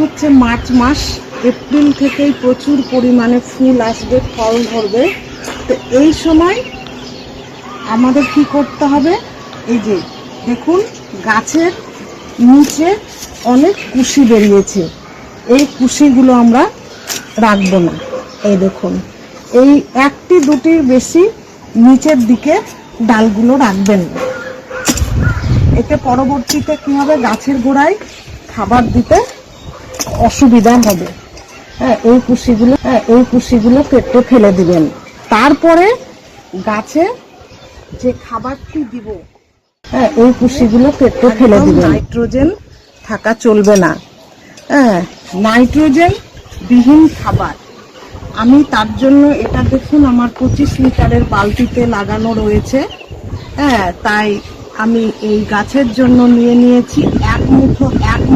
হচ্ছে মার্চ মাস, এপ্রিল থেকেই প্রচুর পরিমাণে ফুল আসবে, ফল ধরবে। তো এই সময় আমাদের কি করতে হবে, এই যে দেখুন গাছের নিচে অনেক কুশি বেরিয়েছে, এই কুশিগুলো আমরা রাখবো না। এই দেখুন, এই একটি দুটির বেশি নিচের দিকে ডালগুলো রাখবেন না। এতে পরবর্তীতে কি হবে, গাছের গোড়ায় খাবার দিতে অসুবিধা হবে। এই কুশিগুলো কেটে ফেলে দিবেন। তারপরে গাছে যে খাবারটি দিব, এই কুশিগুলো কেটে ফেলে দিবেন। নাইট্রোজেন থাকা চলবে না, নাইট্রোজেন বিহীন খাবার। আমি তার জন্য এটা দেখুন আমার 25 লিটারের বালতিতে লাগানো রয়েছে। তাই আমি এই গাছের জন্য নিয়ে নিয়েছি এক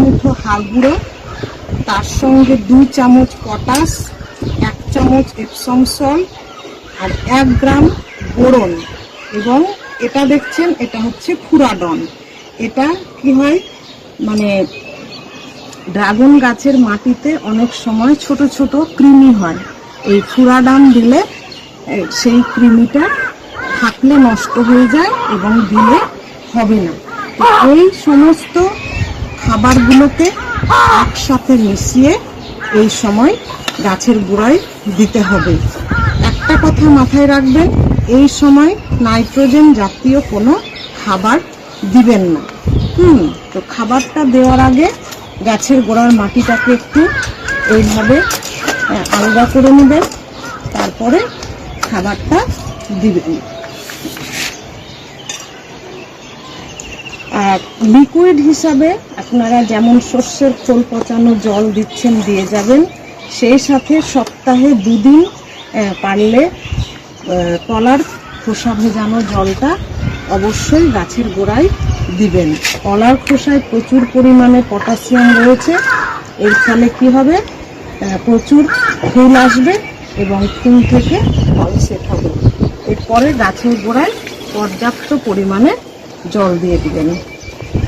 মুঠো হাড় গুঁড়ো, তার সঙ্গে 2 চামচ পটাশ, 1 চামচ এপসম সল্ট আর 1 গ্রাম বোরন। এবং এটা দেখছেন, এটা হচ্ছে ফুরাডন। এটা কি হয়, মানে ড্রাগন গাছের মাটিতে অনেক সময় ছোট ছোট কৃমি হয়, এই ফুরাডন দিলে সেই কৃমিটা থাকলে নষ্ট হয়ে যায় এবং দিলে হবে না। এই সমস্ত খাবারগুলোকে একসাথে মিশিয়ে এই সময় গাছের গোড়ায় দিতে হবে। একটা কথা মাথায় রাখবেন, এই সময় নাইট্রোজেন জাতীয় কোনো খাবার দিবেন না। তো খাবারটা দেওয়ার আগে গাছের গোড়ার মাটিটাকে একটু এইভাবে আলগা করে নেবেন, তারপরে খাবারটা দিবেন। আর লিকুইড হিসাবে আপনারা যেমন শস্যের খোল পচানো জল দিচ্ছেন দিয়ে যাবেন, সেই সাথে সপ্তাহে 2 দিন পারলে কলার খোসা ভেজানো জলটা অবশ্যই গাছের গোড়ায় দিবেন। কলার খোসায় প্রচুর পরিমাণে পটাশিয়াম রয়েছে, এর ফলে কি হবে, প্রচুর ফুল আসবে এবং ফুল থেকে ফল সেট হবে। এরপরে গাছের গোড়ায় পর্যাপ্ত পরিমাণে জল দিয়ে দিবেন।